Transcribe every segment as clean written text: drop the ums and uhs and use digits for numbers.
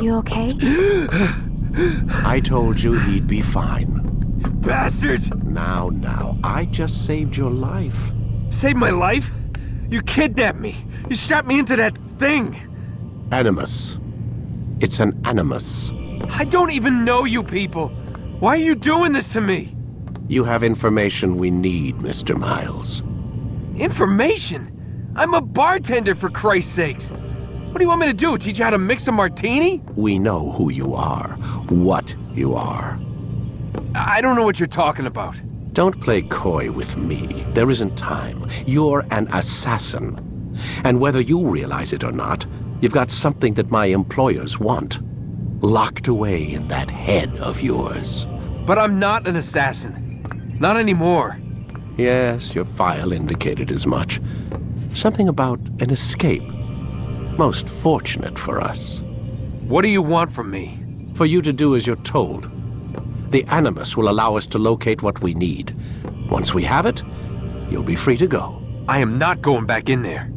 You okay? I told you he'd be fine. Bastards! Now, I just saved your life. Saved my life? You kidnapped me. You strapped me into that thing. Animus. It's an animus. I don't even know you people. Why are you doing this to me? You have information we need, Mr. Miles. Information? I'm a bartender, for Christ's sakes. What do you want me to do? Teach you how to mix a martini? We know who you are, what you are. I don't know what you're talking about. Don't play coy with me. There isn't time. You're an assassin. And whether you realize it or not, you've got something that my employers want. Locked away in that head of yours. But I'm not an assassin. Not anymore. Yes, your file indicated as much. Something about an escape. Most fortunate for us. What do you want from me? For you to do as you're told. The Animus will allow us to locate what we need. Once we have it, you'll be free to go. I am not going back in there.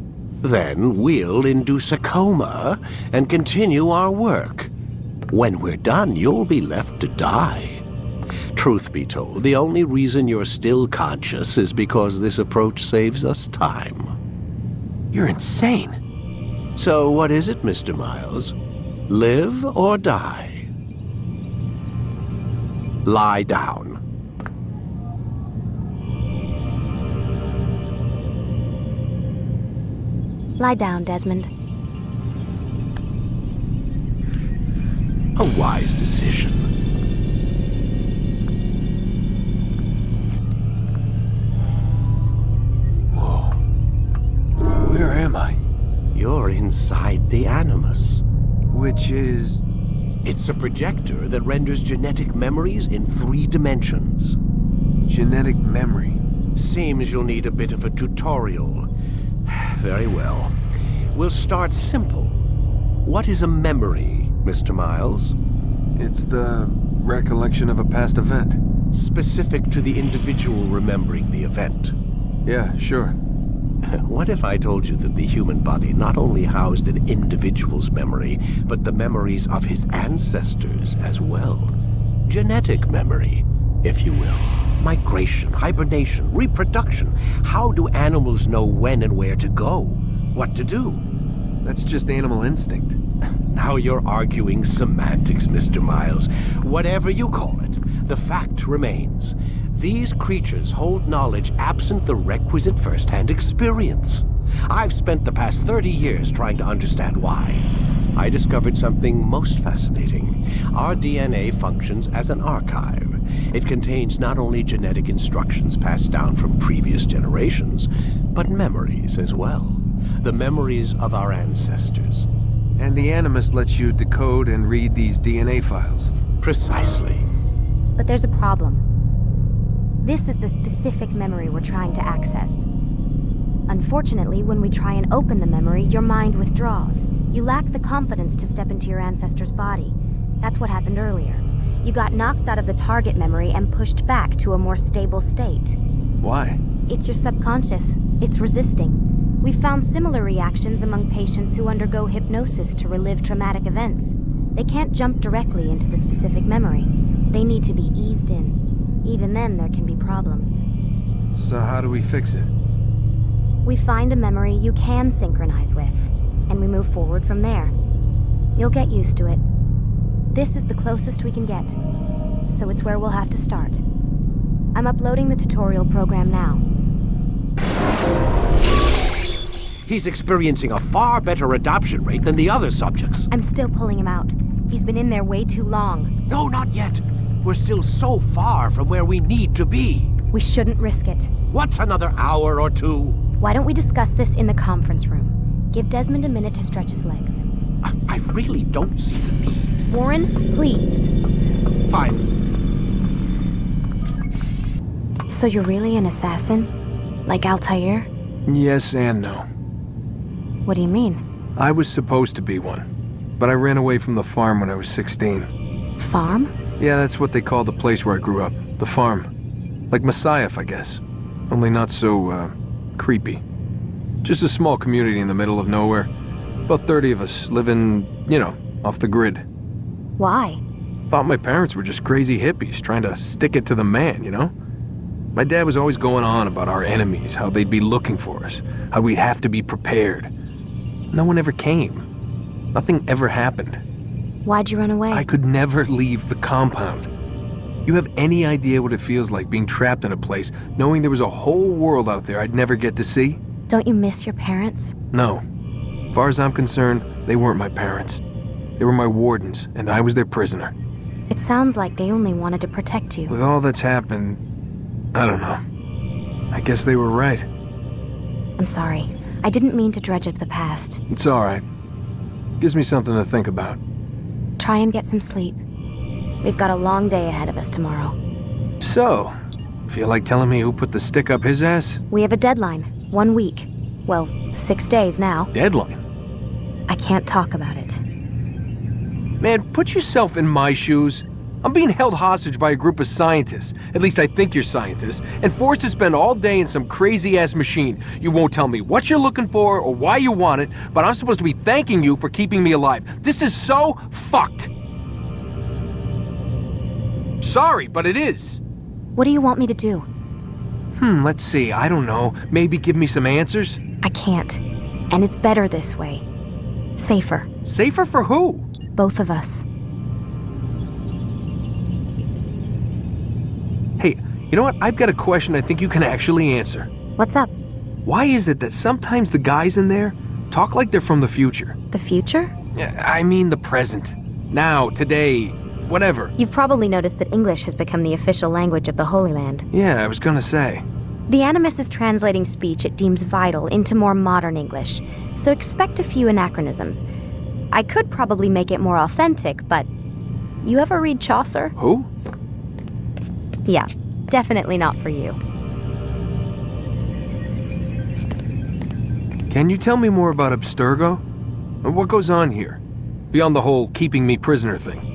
Then we'll induce a coma and continue our work. When we're done, you'll be left to die. Truth be told, the only reason you're still conscious is because this approach saves us time. You're insane. So what is it, Mr. Miles? Live or die? Lie down. Lie down, Desmond. A wise decision. Whoa. Where am I? You're inside the Animus. Which is... It's a projector that renders genetic memories in 3 dimensions. genetic memory. Seems you'll need a bit of a tutorial. Very well. We'll start simple. What is a memory, Mr. Miles? It's the recollection of a past event. Specific to the individual remembering the event. Yeah, sure. What if I told you that the human body not only housed an individual's memory, but the memories of his ancestors as well? Genetic memory, if you will. Migration, hibernation, reproduction. How do animals know when and where to go? What to do? That's just animal instinct. Now you're arguing semantics, Mr. Miles. Whatever you call it, the fact remains. These creatures hold knowledge absent the requisite first-hand experience. I've spent the past 30 years trying to understand why. I discovered something most fascinating. Our DNA functions as an archive. It contains not only genetic instructions passed down from previous generations, but memories as well. The memories of our ancestors. And the Animus lets you decode and read these DNA files. Precisely. But there's a problem. This is the specific memory we're trying to access. Unfortunately, when we try and open the memory, your mind withdraws. You lack the confidence to step into your ancestor's body. That's what happened earlier. You got knocked out of the target memory and pushed back to a more stable state. Why? It's your subconscious. It's resisting. We've found similar reactions among patients who undergo hypnosis to relive traumatic events. They can't jump directly into the specific memory. They need to be eased in. Even then, there can be problems. So how do we fix it? We find a memory you can synchronize with, and we move forward from there. You'll get used to it. This is the closest we can get, so it's where we'll have to start. I'm uploading the tutorial program now. He's experiencing a far better adoption rate than the other subjects. I'm still pulling him out. He's been in there way too long. No, not yet. We're still so far from where we need to be. We shouldn't risk it. What's another hour or two? Why don't we discuss this in the conference room? Give Desmond a minute to stretch his legs. I really don't see the need. Warren, please. Fine. So you're really an assassin? Like Altair? Yes and no. What do you mean? I was supposed to be one, but I ran away from the farm when I was 16. Farm? Yeah, that's what they called the place where I grew up. The farm. Like Messiah, I guess. Only not so, creepy. Just a small community in the middle of nowhere. About 30 of us living, you know, off the grid. Why? Thought my parents were just crazy hippies trying to stick it to the man, you know? My dad was always going on about our enemies, how they'd be looking for us, how we'd have to be prepared. No one ever came. Nothing ever happened. Why'd you run away? I could never leave the compound. You have any idea what it feels like being trapped in a place, knowing there was a whole world out there I'd never get to see? Don't you miss your parents? No. As far as I'm concerned, they weren't my parents. They were my wardens, and I was their prisoner. It sounds like they only wanted to protect you. With all that's happened, I don't know. I guess they were right. I'm sorry. I didn't mean to dredge up the past. It's all right. Gives me something to think about. Try and get some sleep. We've got a long day ahead of us tomorrow. So, feel like telling me who put the stick up his ass? We have a deadline. 1 week. Well, 6 days now. Deadline? I can't talk about it. Man, put yourself in my shoes. I'm being held hostage by a group of scientists, at least I think you're scientists, and forced to spend all day in some crazy-ass machine. You won't tell me what you're looking for or why you want it, but I'm supposed to be thanking you for keeping me alive. This is so fucked. Sorry, but it is. What do you want me to do? Let's see, I don't know. Maybe give me some answers? I can't. And it's better this way. Safer. Safer for who? Both of us. Hey, you know what? I've got a question I think you can actually answer. What's up? Why is it that sometimes the guys in there talk like they're from the future? The future? I mean the present. Now, today, whatever. You've probably noticed that English has become the official language of the Holy Land. Yeah, I was gonna say. The Animus is translating speech it deems vital into more modern English, so expect a few anachronisms. I could probably make it more authentic, but... You ever read Chaucer? Who? Yeah, definitely not for you. Can you tell me more about Abstergo? What goes on here? Beyond the whole keeping me prisoner thing.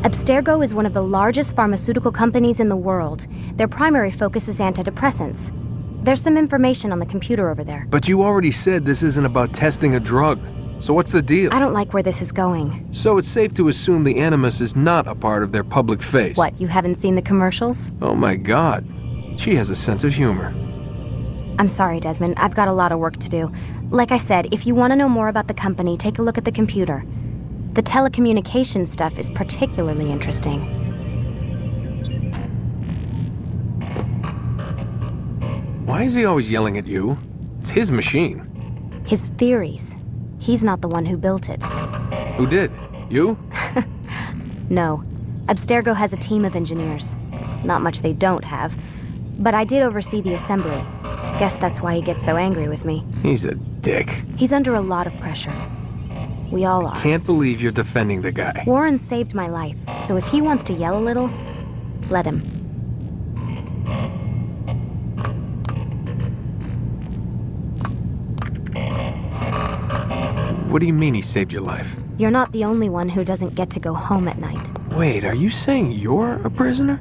Abstergo is one of the largest pharmaceutical companies in the world. Their primary focus is antidepressants. There's some information on the computer over there. But you already said this isn't about testing a drug. So what's the deal? I don't like where this is going. So it's safe to assume the Animus is not a part of their public face. What, you haven't seen the commercials? Oh my god. She has a sense of humor. I'm sorry, Desmond. I've got a lot of work to do. Like I said, if you want to know more about the company, take a look at the computer. The telecommunications stuff is particularly interesting. Why is he always yelling at you? It's his machine. His theories. He's not the one who built it. Who did? You? No. Abstergo has a team of engineers. Not much they don't have. But I did oversee the assembly. Guess that's why he gets so angry with me. He's a dick. He's under a lot of pressure. We all are. Can't believe you're defending the guy. Warren saved my life, so if he wants to yell a little, let him. What do you mean he saved your life? You're not the only one who doesn't get to go home at night. Wait, are you saying you're a prisoner?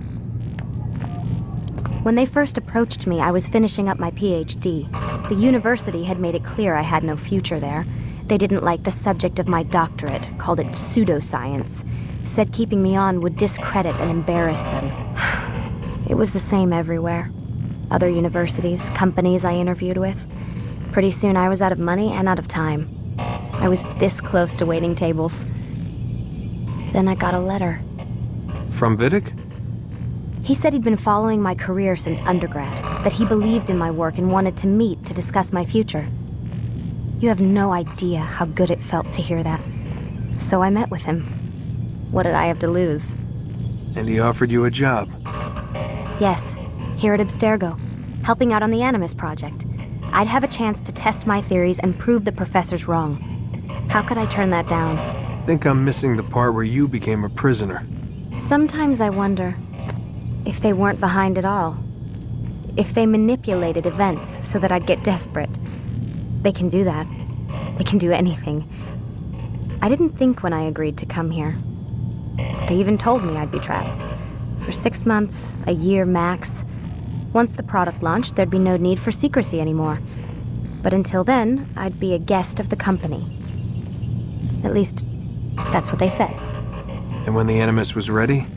When they first approached me, I was finishing up my PhD. The university had made it clear I had no future there. They didn't like the subject of my doctorate, called it pseudoscience. Said keeping me on would discredit and embarrass them. It was the same everywhere. Other universities, companies I interviewed with. Pretty soon I was out of money and out of time. I was this close to waiting tables. Then I got a letter. From Vidic? He said he'd been following my career since undergrad, that he believed in my work and wanted to meet to discuss my future. You have no idea how good it felt to hear that. So I met with him. What did I have to lose? And he offered you a job. Yes, here at Abstergo, helping out on the Animus project. I'd have a chance to test my theories and prove the professors wrong. How could I turn that down? Think I'm missing the part where you became a prisoner. Sometimes I wonder if they weren't behind it all. If they manipulated events so that I'd get desperate. They can do that. They can do anything. I didn't think when I agreed to come here. They even told me I'd be trapped. For 6 months, a year max. Once the product launched, there'd be no need for secrecy anymore. But until then, I'd be a guest of the company. At least, that's what they said. And when the Animus was ready?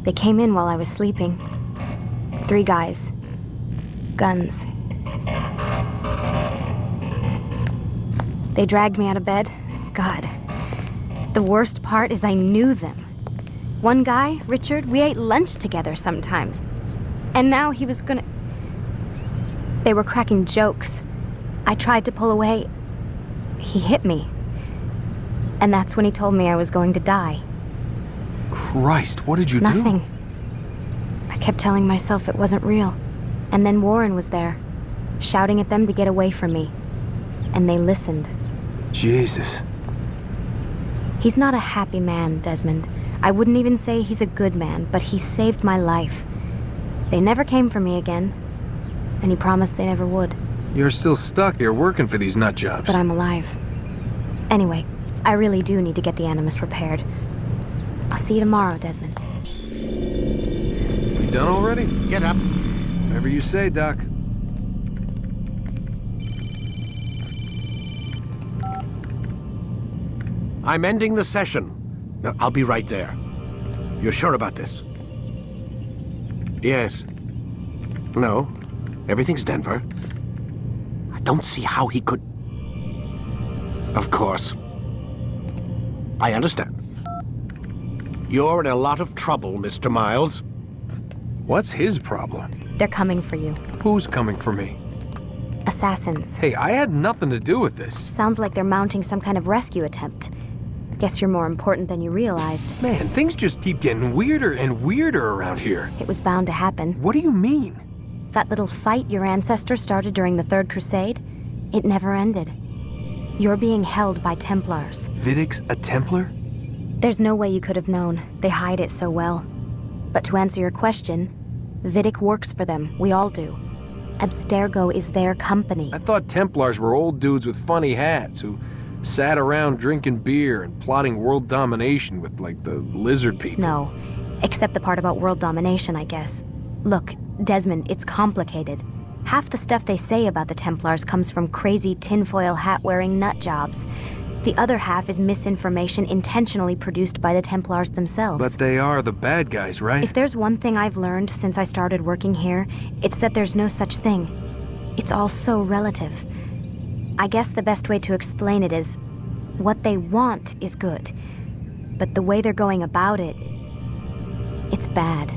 They came in while I was sleeping. 3 guys. Guns. They dragged me out of bed. God. The worst part is I knew them. One guy, Richard, we ate lunch together sometimes. And now he was gonna... They were cracking jokes. I tried to pull away. He hit me. And that's when he told me I was going to die. Christ, what did you do? Nothing. I kept telling myself it wasn't real. And then Warren was there, shouting at them to get away from me. And they listened. Jesus. He's not a happy man, Desmond. I wouldn't even say he's a good man, but he saved my life. They never came for me again. And he promised they never would. You're still stuck here working for these nut jobs. But I'm alive. Anyway, I really do need to get the Animus repaired. I'll see you tomorrow, Desmond. We done already? Get up. Whatever you say, Doc. I'm ending the session. No, I'll be right there. You're sure about this? Yes. No. Everything's Denver. I don't see how he could... Of course. I understand. You're in a lot of trouble, Mr. Miles. What's his problem? They're coming for you. Who's coming for me? Assassins. Hey, I had nothing to do with this. Sounds like they're mounting some kind of rescue attempt. Guess you're more important than you realized. Man, things just keep getting weirder and weirder around here. It was bound to happen. What do you mean? That little fight your ancestor started during the Third Crusade, it never ended. You're being held by Templars. Vidic's a Templar? There's no way you could have known. They hide it so well. But to answer your question, Vidic works for them. We all do. Abstergo is their company. I thought Templars were old dudes with funny hats who sat around drinking beer and plotting world domination with, like, the lizard people. No, except the part about world domination, I guess. Look, Desmond, it's complicated. Half the stuff they say about the Templars comes from crazy tinfoil hat-wearing nut jobs. The other half is misinformation intentionally produced by the Templars themselves. But they are the bad guys, right? If there's one thing I've learned since I started working here, it's that there's no such thing. It's all so relative. I guess the best way to explain it is, what they want is good. But the way they're going about it, it's bad.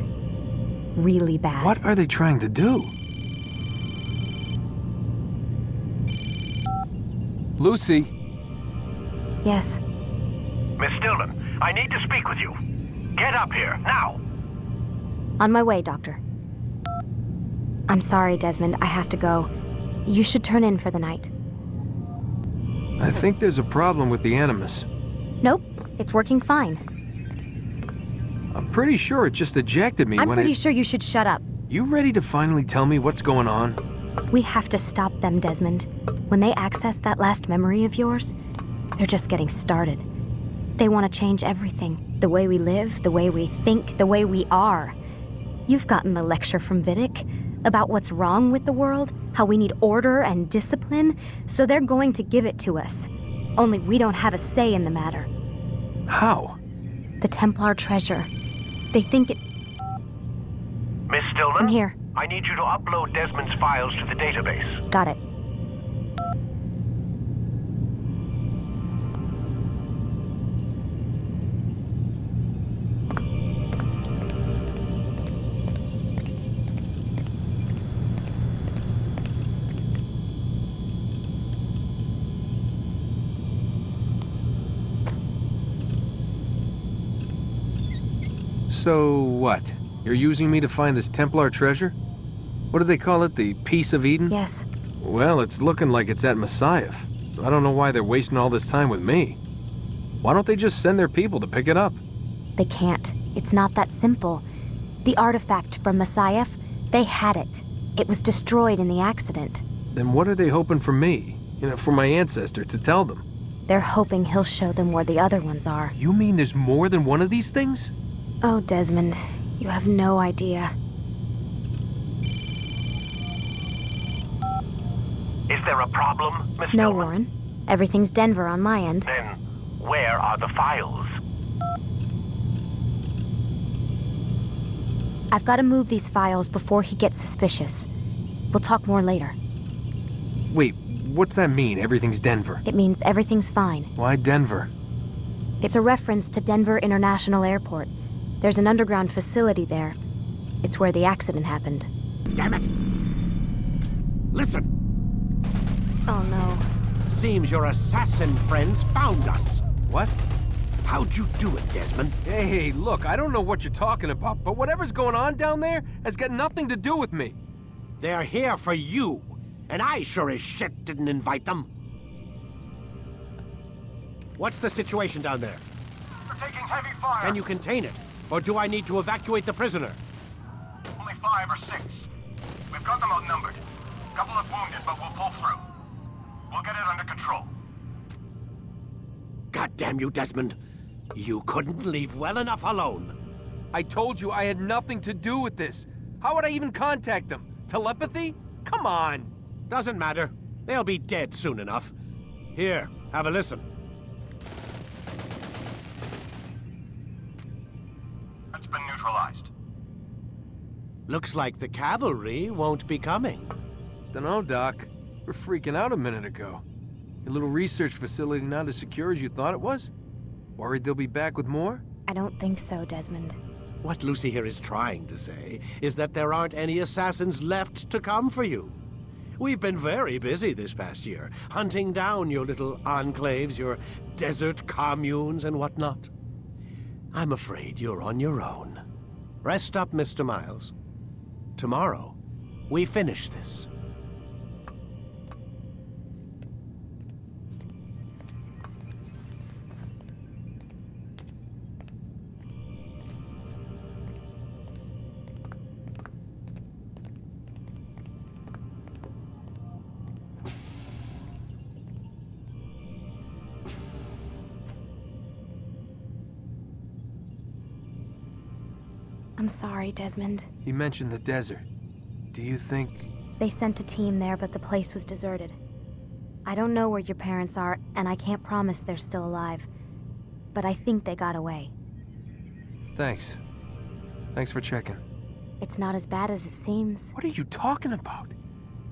Really bad. What are they trying to do? Lucy? Yes. Miss Stillman, I need to speak with you. Get up here, now! On my way, Doctor. I'm sorry, Desmond. I have to go. You should turn in for the night. I think there's a problem with the Animus. Nope. It's working fine. I'm pretty sure it just ejected me I'm when pretty sure you should shut up. You ready to finally tell me what's going on? We have to stop them, Desmond. When they access that last memory of yours, they're just getting started. They want to change everything. The way we live, the way we think, the way we are. You've gotten the lecture from Vidic about what's wrong with the world, how we need order and discipline, so they're going to give it to us. Only we don't have a say in the matter. How? The Templar treasure. They think it... Miss Stillman? I'm here. I need you to upload Desmond's files to the database. Got it. So what? You're using me to find this Templar treasure? What do they call it, the Piece of Eden? Yes. Well, it's looking like it's at Messiah, so I don't know why they're wasting all this time with me. Why don't they just send their people to pick it up? They can't. It's not that simple. The artifact from Messiah, they had it. It was destroyed in the accident. Then what are they hoping for me? You know, for my ancestor to tell them? They're hoping he'll show them where the other ones are. You mean there's more than one of these things? Oh, Desmond, you have no idea. Is there a problem, Miss No, Stillman? Warren. Everything's Denver on my end. Then, where are the files? I've got to move these files before he gets suspicious. We'll talk more later. Wait, what's that mean, everything's Denver? It means everything's fine. Why Denver? It's a reference to Denver International Airport. There's an underground facility there. It's where the accident happened. Damn it! Listen! Oh no. Seems your assassin friends found us. What? How'd you do it, Desmond? Hey, look, I don't know what you're talking about, but whatever's going on down there has got nothing to do with me. They're here for you, and I sure as shit didn't invite them. What's the situation down there? We're taking heavy fire. Can you contain it? Or do I need to evacuate the prisoner? Only 5 or 6. We've got them outnumbered. Couple of wounded, but we'll pull through. We'll get it under control. God damn you, Desmond. You couldn't leave well enough alone. I told you I had nothing to do with this. How would I even contact them? Telepathy? Come on. Doesn't matter. They'll be dead soon enough. Here, have a listen. It's been neutralized. Looks like the cavalry won't be coming. Dunno, Doc. We're freaking out a minute ago. Your little research facility not as secure as you thought it was? Worried they'll be back with more? I don't think so, Desmond. What Lucy here is trying to say is that there aren't any assassins left to come for you. We've been very busy this past year, hunting down your little enclaves, your desert communes and whatnot. I'm afraid you're on your own. Rest up, Mr. Miles. Tomorrow, we finish this. I'm sorry, Desmond. You mentioned the desert. Do you think... They sent a team there, but the place was deserted. I don't know where your parents are, and I can't promise they're still alive. But I think they got away. Thanks. Thanks for checking. It's not as bad as it seems. What are you talking about?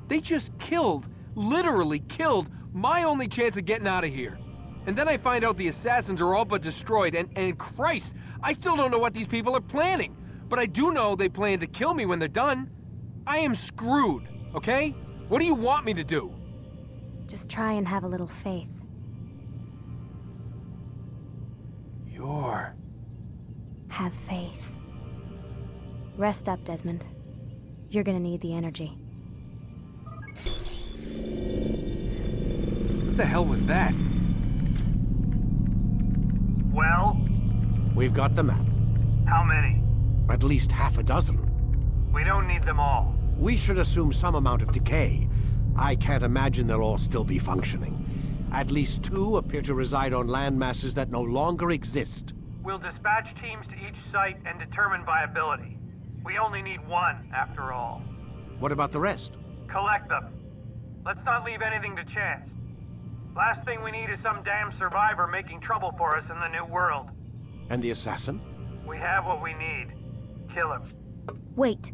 They just killed, literally killed, my only chance of getting out of here. And then I find out the assassins are all but destroyed, and Christ, I still don't know what these people are planning. But I do know they plan to kill me when they're done. I am screwed, okay? What do you want me to do? Just try and have a little faith. Have faith. Rest up, Desmond. You're gonna need the energy. What the hell was that? Well, We've got the map. how many? At least half a dozen. We don't need them all. We should assume some amount of decay. I can't imagine they'll all still be functioning. At least 2 appear to reside on land masses that no longer exist. We'll dispatch teams to each site and determine viability. We only need 1, after all. What about the rest? Collect them. Let's not leave anything to chance. Last thing we need is some damn survivor making trouble for us in the new world. And the assassin? We have what we need. Kill him. Wait.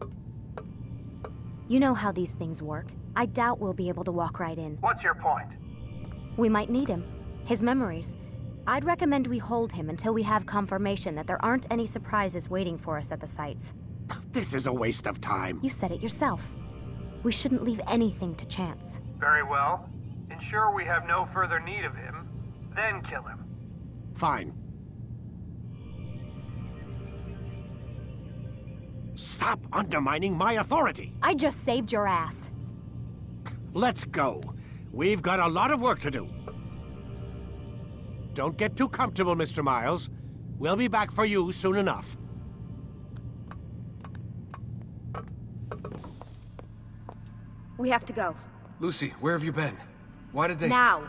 You know how these things work. I doubt we'll be able to walk right in. What's your point? We might need him. His memories. I'd recommend we hold him until we have confirmation that there aren't any surprises waiting for us at the sites. This is a waste of time. You said it yourself. We shouldn't leave anything to chance. Very well. Ensure we have no further need of him, then kill him. Fine. Stop undermining my authority! I just saved your ass. Let's go. We've got a lot of work to do. Don't get too comfortable, Mr. Miles. We'll be back for you soon enough. We have to go. Lucy, where have you been? Why did they... Now.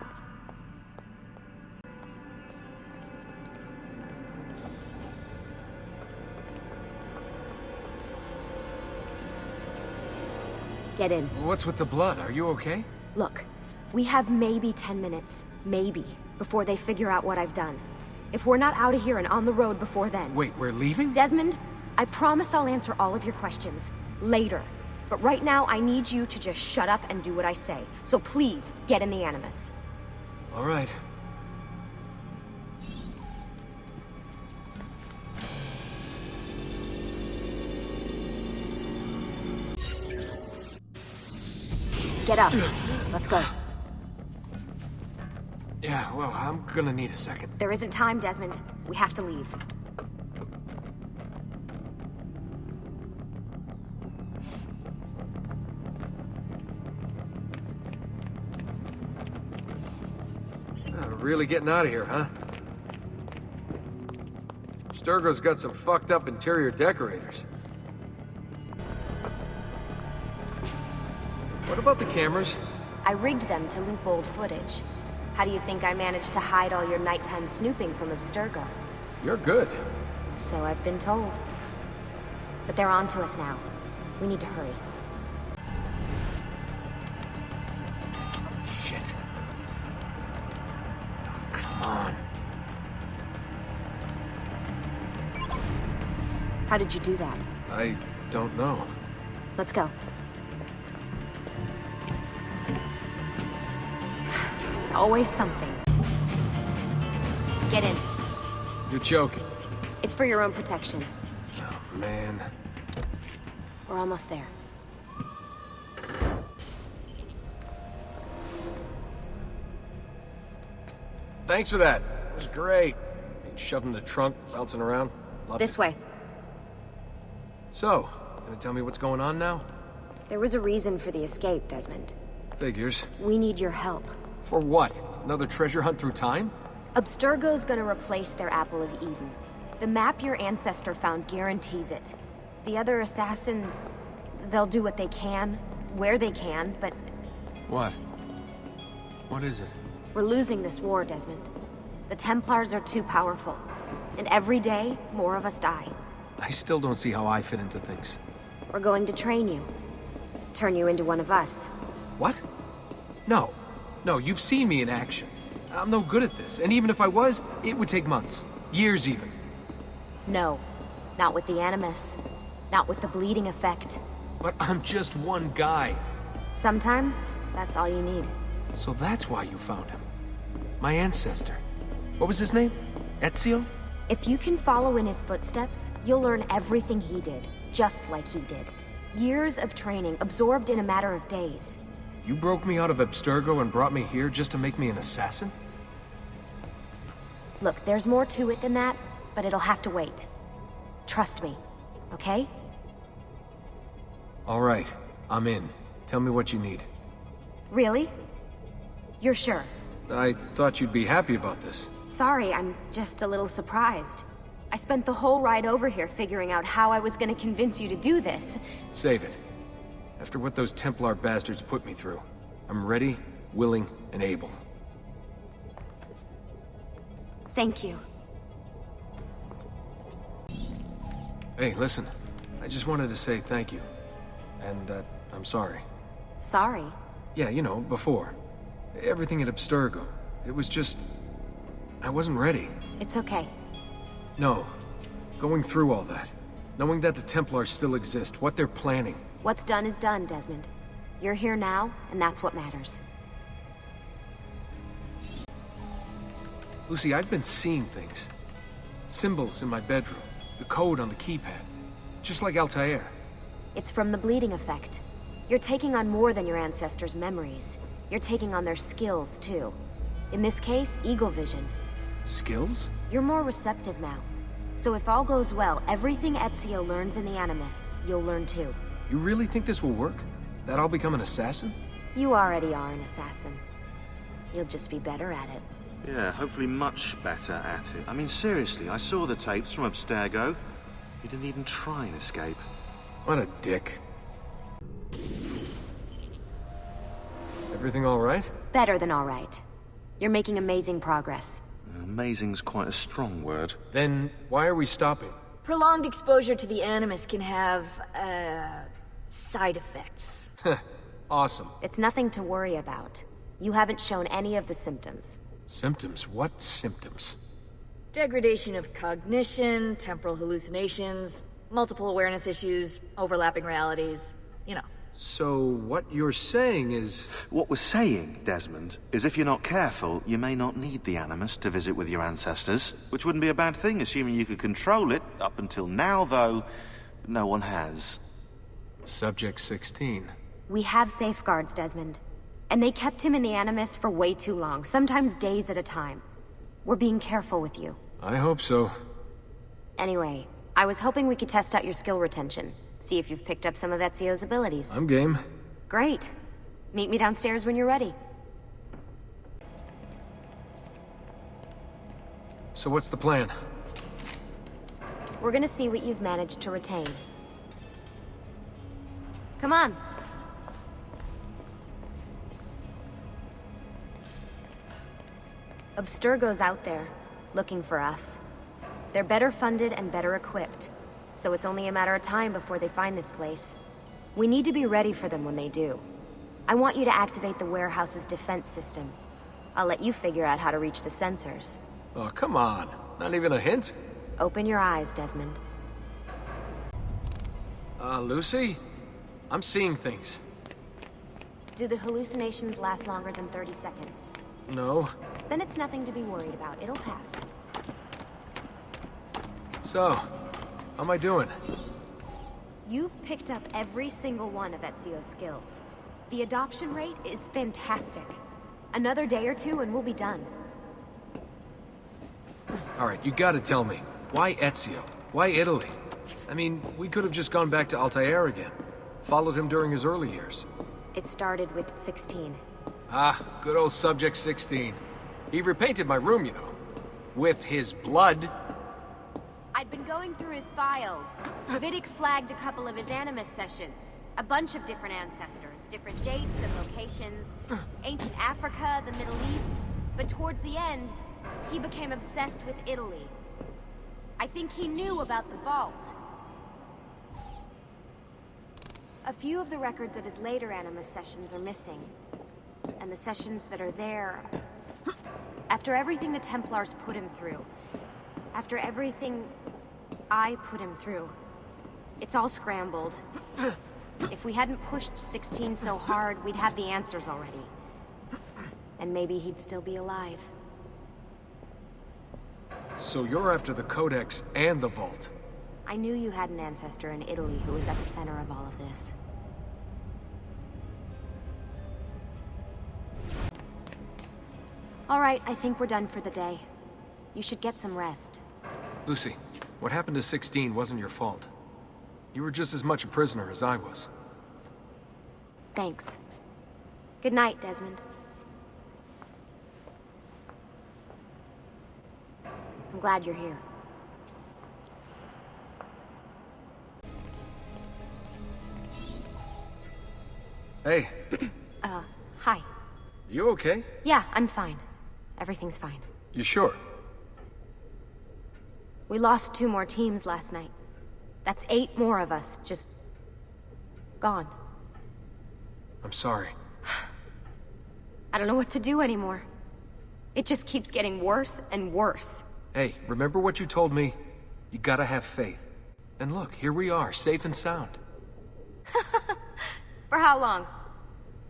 Get in. What's with the blood? Are you okay? Look, we have maybe 10 minutes, maybe, before they figure out what I've done. If we're not out of here and on the road before then... Wait, we're leaving? Desmond, I promise I'll answer all of your questions later. But right now, I need you to just shut up and do what I say. So please, get in the Animus. All right. Get up. Let's go. Yeah, well, I'm gonna need a second. There isn't time, Desmond. We have to leave. Really getting out of here, huh? Sturgo's got some fucked up interior decorators. What about the cameras? I rigged them to loop old footage. How do you think I managed to hide all your nighttime snooping from Abstergo? You're good. So I've been told. But they're on to us now. We need to hurry. Shit. Come on. How did you do that? I don't know. Let's go. It's always something. Get in. You're joking. It's for your own protection. Oh, man. We're almost there. Thanks for that. It was great. Being shoved in the trunk, bouncing around. Loved This it. way. So, gonna tell me what's going on now? There was a reason for the escape, Desmond. Figures. We need your help. For what? Another treasure hunt through time? Abstergo's gonna replace their Apple of Eden. The map your ancestor found guarantees it. The other assassins, they'll do what they can, where they can, but What? What is it? we're losing this war, Desmond. The Templars are too powerful, and every day, more of us die. I still don't see how I fit into things. We're going to train you. Turn you into one of us. What? No. No, you've seen me in action. I'm no good at this, and even if I was, it would take months. Years even. No, not with the Animus. Not with the bleeding effect. But I'm just one guy. Sometimes, that's all you need. So that's why you found him. My ancestor. What was his name? Ezio? If you can follow in his footsteps, you'll learn everything he did, just like he did. Years of training absorbed in a matter of days. You broke me out of Abstergo and brought me here just to make me an assassin? Look, there's more to it than that, but it'll have to wait. Trust me, okay? All right, I'm in. Tell me what you need. Really? You're sure? I thought you'd be happy about this. Sorry, I'm just a little surprised. I spent the whole ride over here figuring out how I was gonna convince you to do this. Save it. After what those Templar bastards put me through, I'm ready, willing, and able. Thank you. Hey, listen. I just wanted to say thank you. And that I'm sorry. Sorry. Yeah, you know, before. Everything at Abstergo. It was just... I wasn't ready. It's okay. No. Going through all that. Knowing that the Templars still exist, what they're planning. What's done is done, Desmond. You're here now, and that's what matters. Lucy, I've been seeing things. Symbols in my bedroom. The code on the keypad. Just like Altair. It's from the bleeding effect. You're taking on more than your ancestors' memories. You're taking on their skills, too. In this case, eagle vision. Skills? You're more receptive now. So if all goes well, everything Ezio learns in the Animus, you'll learn too. You really think this will work? That I'll become an assassin? You already are an assassin. You'll just be better at it. Yeah, hopefully much better at it. I mean, seriously, I saw the tapes from Abstergo. He didn't even try and escape. What a dick. Everything all right? Better than all right. You're making amazing progress. Amazing's quite a strong word. Then why are we stopping? Prolonged exposure to the Animus can have, side effects. Awesome. It's nothing to worry about. You haven't shown any of the symptoms. Symptoms? What symptoms? Degradation of cognition, temporal hallucinations, Multiple awareness issues, overlapping realities, you know. So what you're saying is... What we're saying, Desmond, is if you're not careful, you may not need the Animus to visit with your ancestors, which wouldn't be a bad thing, assuming you could control it. Up until now, though, no one has. Subject 16. We have safeguards, Desmond. And they kept him in the Animus for way too long, sometimes days at a time. We're being careful with you. I hope so. Anyway, I was hoping we could test out your skill retention. See if you've picked up some of Ezio's abilities. I'm game. Great. Meet me downstairs when you're ready. So what's the plan? We're gonna see what you've managed to retain. Come on. Abstergo's out there, looking for us. They're better funded and better equipped, so it's only a matter of time before they find this place. We need to be ready for them when they do. I want you to activate the warehouse's defense system. I'll let you figure out how to reach the sensors. Oh, come on. Not even a hint? Open your eyes, Desmond. Lucy? I'm seeing things. Do the hallucinations last longer than 30 seconds? No. Then it's nothing to be worried about. It'll pass. So, how am I doing? You've picked up every single one of Ezio's skills. The adoption rate is fantastic. Another day or two and we'll be done. Alright, you gotta tell me. Why Ezio? Why Italy? I mean, we could have just gone back to Altair again. Followed him during his early years. It started with 16. Ah, good old Subject 16. He repainted my room, you know. With his blood. I'd been going through his files. Vidic flagged a couple of his Animus sessions. A bunch of different ancestors, different dates and locations. Ancient Africa, the Middle East. But towards the end, he became obsessed with Italy. I think he knew about the vault. A few of the records of his later Animus sessions are missing. And the sessions that are there... After everything the Templars put him through, after everything I put him through, it's all scrambled. If we hadn't pushed 16 so hard, we'd have the answers already. And maybe he'd still be alive. So you're after the Codex and the Vault. I knew you had an ancestor in Italy who was at the center of all of this. All right, I think we're done for the day. You should get some rest. Lucy, what happened to 16 wasn't your fault. You were just as much a prisoner as I was. Thanks. Good night, Desmond. I'm glad you're here. Hey. Hi. You okay? Yeah, I'm fine. Everything's fine. You sure? We lost 2 more teams last night. That's 8 more of us, just... gone. I'm sorry. I don't know what to do anymore. It just keeps getting worse and worse. Hey, remember what you told me? You gotta have faith. And look, here we are, safe and sound. For how long?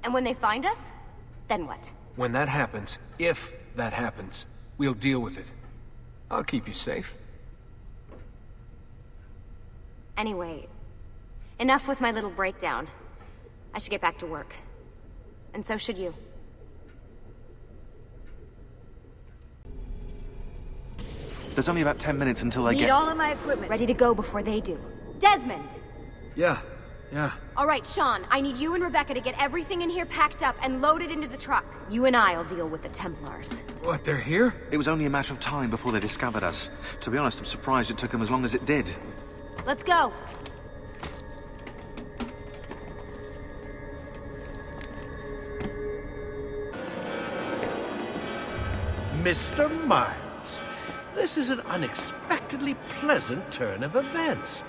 And when they find us, then what? When that happens, if that happens, we'll deal with it. I'll keep you safe. Anyway, enough with my little breakdown. I should get back to work. And so should you. There's only about 10 minutes until they Need get... all of my equipment. Ready to go before they do. Desmond! Yeah. All right, Sean, I need you and Rebecca to get everything in here packed up and loaded into the truck. You and I'll deal with the Templars. What, they're here? It was only a matter of time before they discovered us. To be honest, I'm surprised it took them as long as it did. Let's go. Mr. Miles, this is an unexpectedly pleasant turn of events.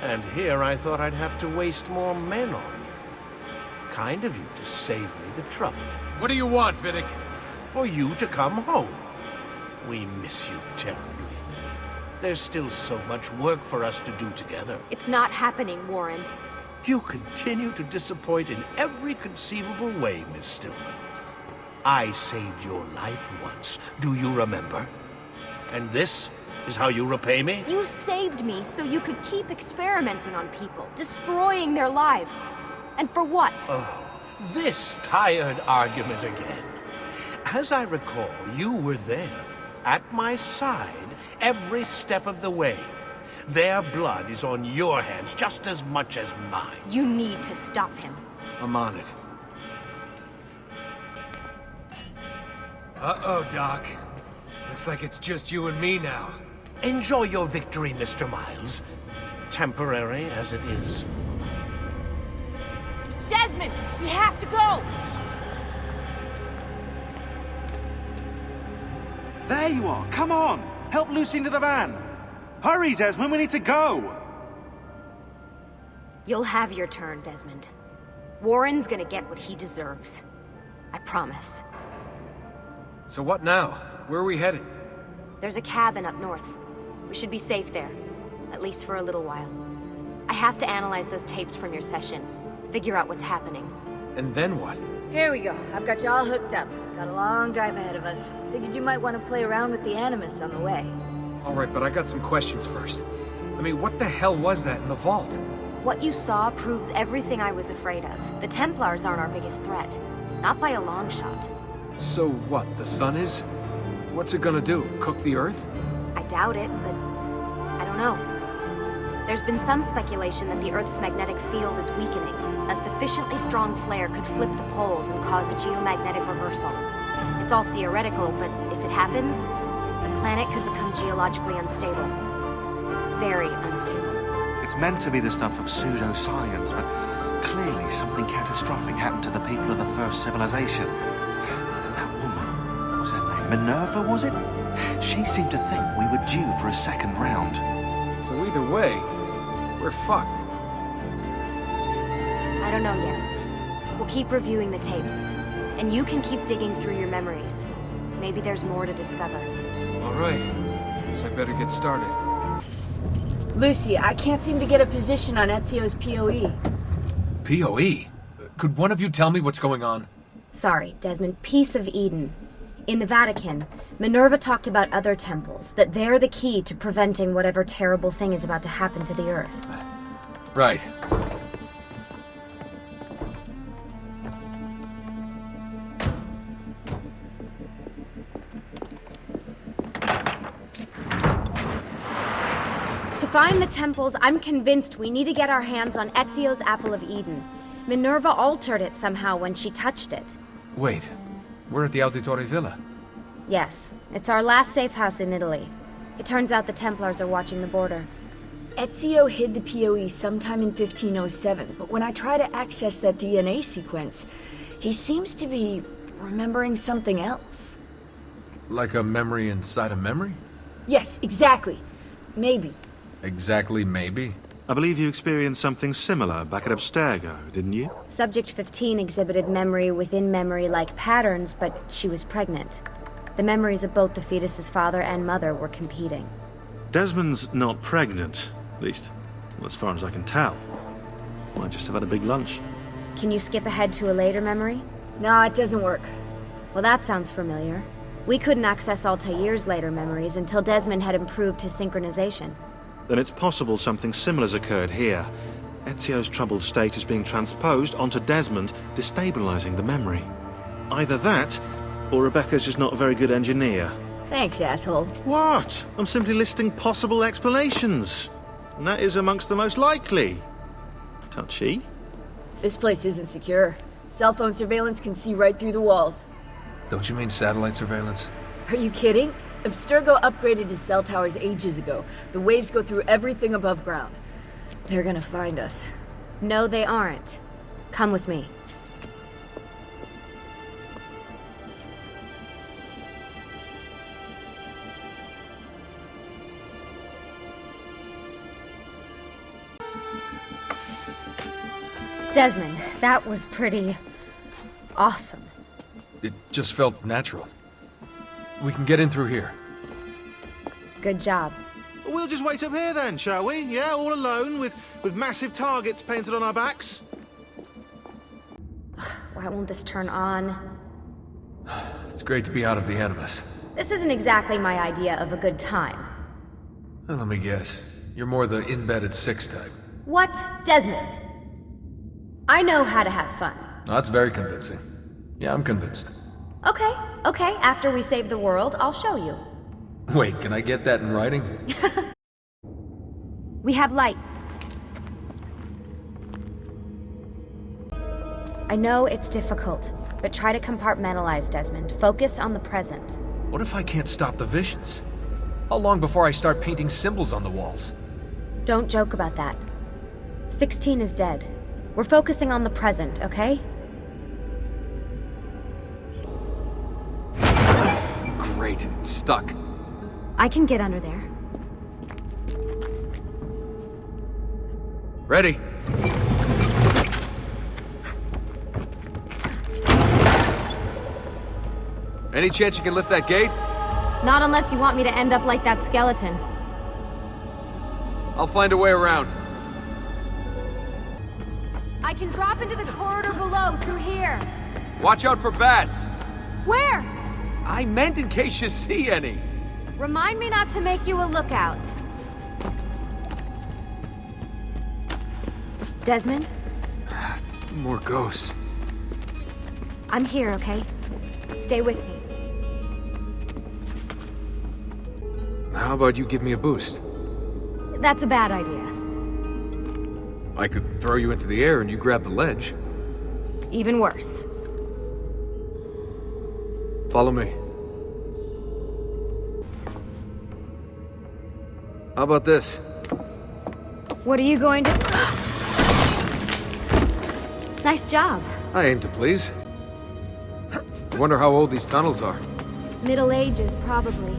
And here I thought I'd have to waste more men on you. Kind of you to save me the trouble. What do you want, Vidic? For you to come home. We miss you terribly. There's still so much work for us to do together. It's not happening, Warren. You continue to disappoint in every conceivable way, Miss Stillman. I saved your life once, do you remember? And this is how you repay me? You saved me so you could keep experimenting on people, destroying their lives. And for what? This tired argument again. As I recall, you were there, at my side, every step of the way. Their blood is on your hands just as much as mine. You need to stop him. I'm on it. Uh-oh, Doc. Looks like it's just you and me now. Enjoy your victory, Mr. Miles. Temporary as it is. Desmond, we have to go! There you are, come on! Help Lucy into the van! Hurry, Desmond, we need to go! You'll have your turn, Desmond. Warren's gonna get what he deserves. I promise. So what now? Where are we headed? There's a cabin up north. We should be safe there. At least for a little while. I have to analyze those tapes from your session. Figure out what's happening. And then what? Here we go. I've got you all hooked up. Got a long drive ahead of us. Figured you might want to play around with the Animus on the way. Alright, but I got some questions first. I mean, what the hell was that in the vault? What you saw proves everything I was afraid of. The Templars aren't our biggest threat. Not by a long shot. So what, the sun is? What's it gonna do? Cook the Earth? I doubt it, but I don't know. There's been some speculation that the Earth's magnetic field is weakening. A sufficiently strong flare could flip the poles and cause a geomagnetic reversal. It's all theoretical, but if it happens, the planet could become geologically unstable. Very unstable. It's meant to be the stuff of pseudoscience, but clearly something catastrophic happened to the people of the first civilization. And that woman, what was her name? Minerva, was it? She seemed to think we were due for a second round. So either way, we're fucked. I don't know yet. We'll keep reviewing the tapes, and you can keep digging through your memories. Maybe there's more to discover. Alright, guess I better get started. Lucy, I can't seem to get a position on Ezio's POE. POE? Could one of you tell me what's going on? Sorry, Desmond. Piece of Eden. In the Vatican, Minerva talked about other temples, that they're the key to preventing whatever terrible thing is about to happen to the Earth. Right. To find the temples, I'm convinced we need to get our hands on Ezio's Apple of Eden. Minerva altered it somehow when she touched it. Wait, we're at the Auditore Villa. Yes, it's our last safe house in Italy. It turns out the Templars are watching the border. Ezio hid the POE sometime in 1507, but when I try to access that DNA sequence, he seems to be remembering something else. Like a memory inside a memory? Yes, exactly. Maybe. Exactly, maybe. I believe you experienced something similar back at Abstergo, didn't you? Subject 15 exhibited memory within memory-like patterns, but she was pregnant. The memories of both the fetus's father and mother were competing. Desmond's not pregnant, at least, well, as far as I can tell. Might just have had a big lunch. Can you skip ahead to a later memory? No, it doesn't work. Well, that sounds familiar. We couldn't access Altair's later memories until Desmond had improved his synchronization. Then it's possible something similar's occurred here. Ezio's troubled state is being transposed onto Desmond, destabilizing the memory. Either that, or Rebecca's just not a very good engineer. Thanks, asshole. What? I'm simply listing possible explanations. And that is amongst the most likely. Touchy? This place isn't secure. Cell phone surveillance can see right through the walls. Don't you mean satellite surveillance? Are you kidding? Abstergo upgraded his cell towers ages ago. The waves go through everything above ground. They're gonna find us. No, they aren't. Come with me. Desmond, that was pretty awesome. It just felt natural. We can get in through here. Good job. We'll we'll just wait up here then, shall we? Yeah, all alone with massive targets painted on our backs. Why won't this turn on? It's great to be out of the Animus. This isn't exactly my idea of a good time. Well, let me guess. You're more the in-bed at 6 type. What? Desmond? I know how to have fun. Oh, that's very convincing. Yeah, I'm convinced. Okay, after we save the world, I'll show you. Wait, can I get that in writing? We have light. I know it's difficult, but try to compartmentalize, Desmond. Focus on the present. What if I can't stop the visions? How long before I start painting symbols on the walls? Don't joke about that. 16 is dead. We're focusing on the present, okay? Great, it's stuck. I can get under there. Ready? Any chance you can lift that gate? Not unless you want me to end up like that skeleton. I'll find a way around. I can drop into the corridor below through here. Watch out for bats. Where? I meant in case you see any. Remind me not to make you a lookout. Desmond? More ghosts. I'm here, okay? Stay with me. How about you give me a boost? That's a bad idea. I could throw you into the air and you grab the ledge. Even worse. Follow me. How about this? What are you going to... Nice job. I aim to please. I wonder how old these tunnels are. Middle Ages, probably.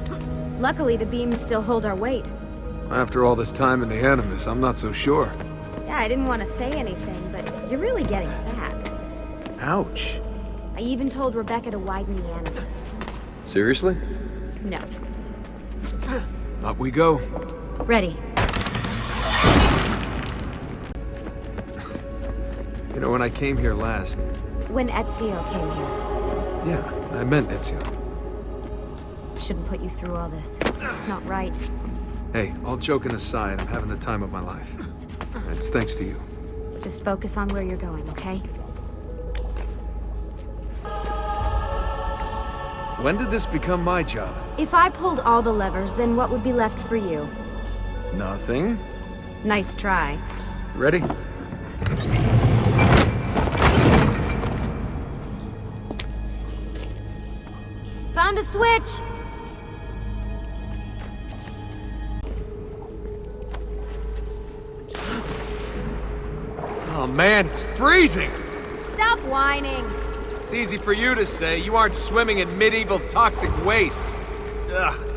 Luckily, the beams still hold our weight. After all this time in the Animus, I'm not so sure. Yeah, I didn't want to say anything, but you're really getting fat. Ouch. I even told Rebecca to widen the Animus. Seriously? No. Up we go. Ready. You know, when I came here last... When Ezio came here. Yeah, I meant Ezio. Shouldn't put you through all this. It's not right. Hey, all joking aside, I'm having the time of my life. It's thanks to you. Just focus on where you're going, okay? When did this become my job? If I pulled all the levers, then what would be left for you? Nothing. Nice try. Ready? Found a switch! Oh man, it's freezing! Stop whining! It's easy for you to say. You aren't swimming in medieval toxic waste. Ugh.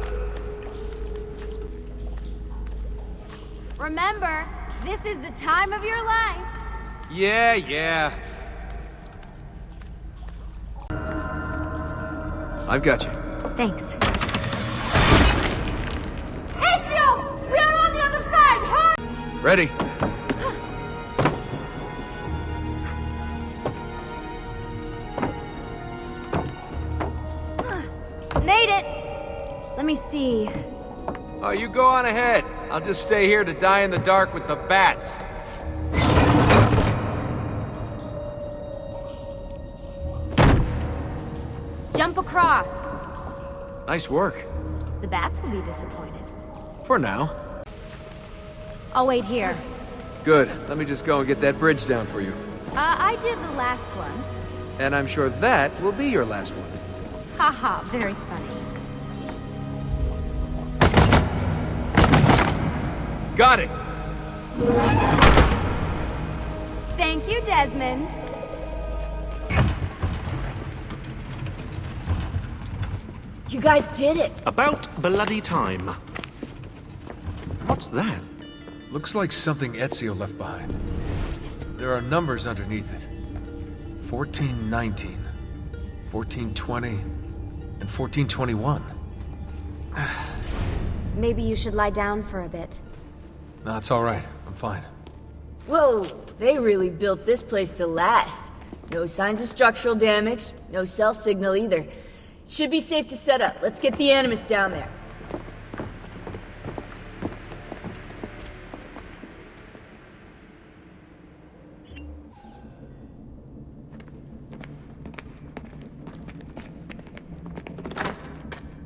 Remember, this is the time of your life. Yeah. I've got you. Thanks. Ezio! We are on the other side! Hurry! Ready? Made it! Let me see. Oh, you go on ahead. I'll just stay here to die in the dark with the bats. Jump across. Nice work. The bats will be disappointed. For now. I'll wait here. Good. Let me just go and get that bridge down for you. I did the last one. And I'm sure that will be your last one. Haha, very funny. Got it! Thank you, Desmond. You guys did it! About bloody time. What's that? Looks like something Ezio left behind. There are numbers underneath it. 1419, 1420, and 1421. Maybe you should lie down for a bit. No, it's all right. I'm fine. Whoa, they really built this place to last. No signs of structural damage, no cell signal either. Should be safe to set up. Let's get the Animus down there.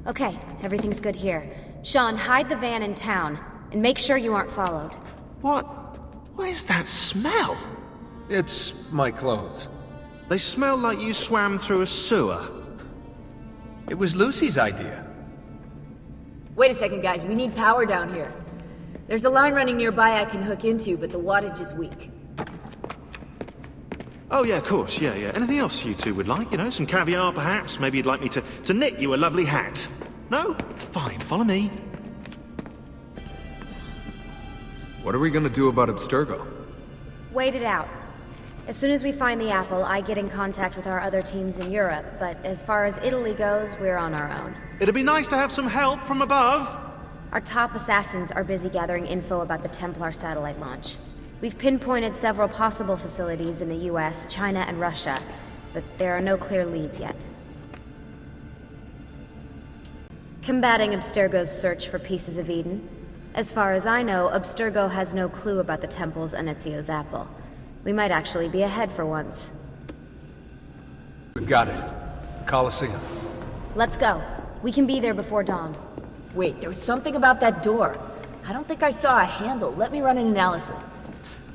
Okay, everything's good here. Sean, hide the van in town, and make sure you aren't followed. What? What is that smell? It's my clothes. They smell like you swam through a sewer. It was Lucy's idea. Wait a second, guys. We need power down here. There's a line running nearby I can hook into, but the wattage is weak. Oh, yeah, of course, yeah. Anything else you two would like? You know, some caviar, perhaps? Maybe you'd like me to knit you a lovely hat? No? Fine, follow me. What are we gonna do about Abstergo? Wait it out. As soon as we find the apple, I get in contact with our other teams in Europe, but as far as Italy goes, we're on our own. It'd be nice to have some help from above. Our top assassins are busy gathering info about the Templar satellite launch. We've pinpointed several possible facilities in the US, China, and Russia, but there are no clear leads yet. Combating Abstergo's search for pieces of Eden. As far as I know, Abstergo has no clue about the temples and Ezio's apple. We might actually be ahead for once. We've got it. Colosseum. Let's go. We can be there before dawn. Wait, there was something about that door. I don't think I saw a handle. Let me run an analysis.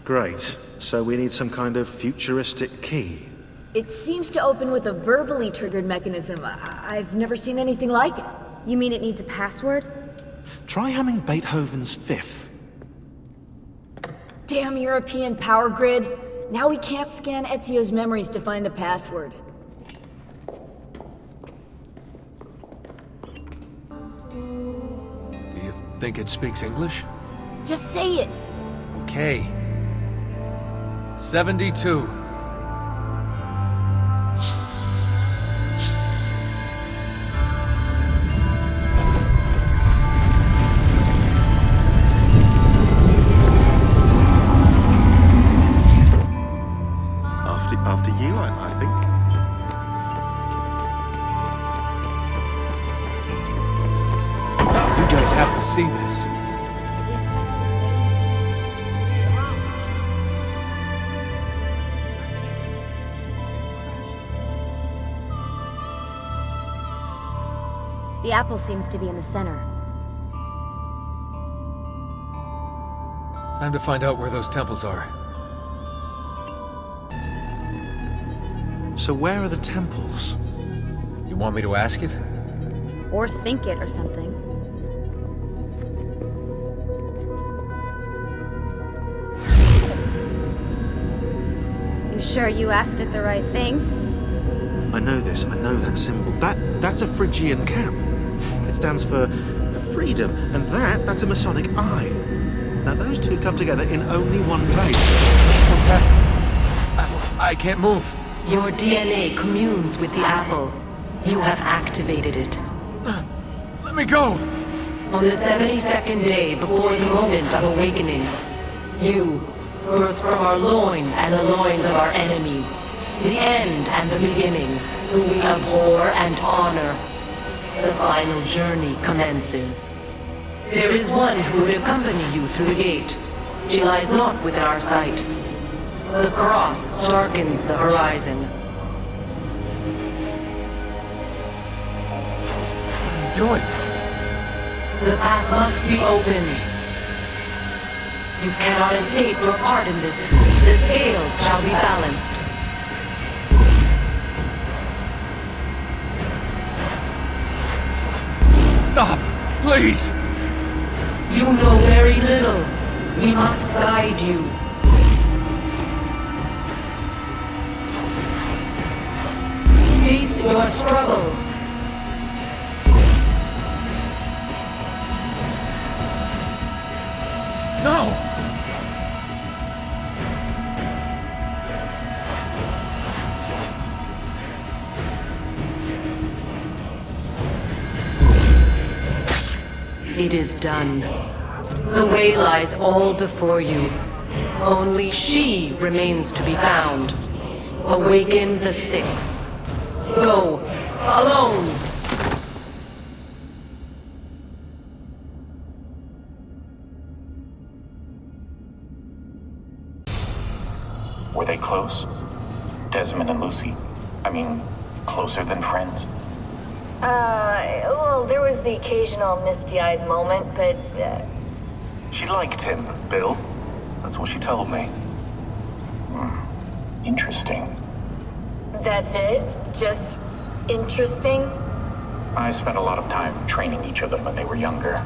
Great. So we need some kind of futuristic key. It seems to open with a verbally triggered mechanism. I've never seen anything like it. You mean it needs a password? Try humming Beethoven's Fifth. Damn European power grid. Now we can't scan Ezio's memories to find the password. Do you think it speaks English? Just say it. Okay. 72. After you, I think. You guys have to see this. The apple seems to be in the center. Time to find out where those temples are. So where are the temples? You want me to ask it? Or think it or something. You sure you asked it the right thing? I know this, I know that symbol. That's a Phrygian cap. It stands for freedom, and that's a Masonic eye. Now those two come together in only one place. What's happening? I can't move. Your DNA communes with the apple. You have activated it. Let me go! On the 72nd day before the moment of awakening, you, birthed from our loins and the loins of our enemies, the end and the beginning, whom we abhor and honor, the final journey commences. There is one who would accompany you through the gate. She lies not within our sight. The cross darkens the horizon. What are you doing? The path must be opened. You cannot escape your part in this. The scales shall be balanced. Stop! Please! You know very little. We must guide you. Cease your struggle. No! It is done. The way lies all before you. Only she remains to be found. Awaken the sixth. Go, alone! Were they close? Desmond and Lucy? I mean, closer than friends? Well, there was the occasional misty-eyed moment, but, She liked him, Bill. That's what she told me. Interesting. that's it? Just interesting? I spent a lot of time training each of them when they were younger.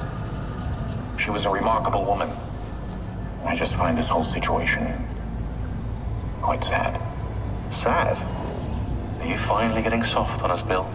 She was a remarkable woman. I just find this whole situation quite sad. Sad? Are you finally getting soft on us, Bill?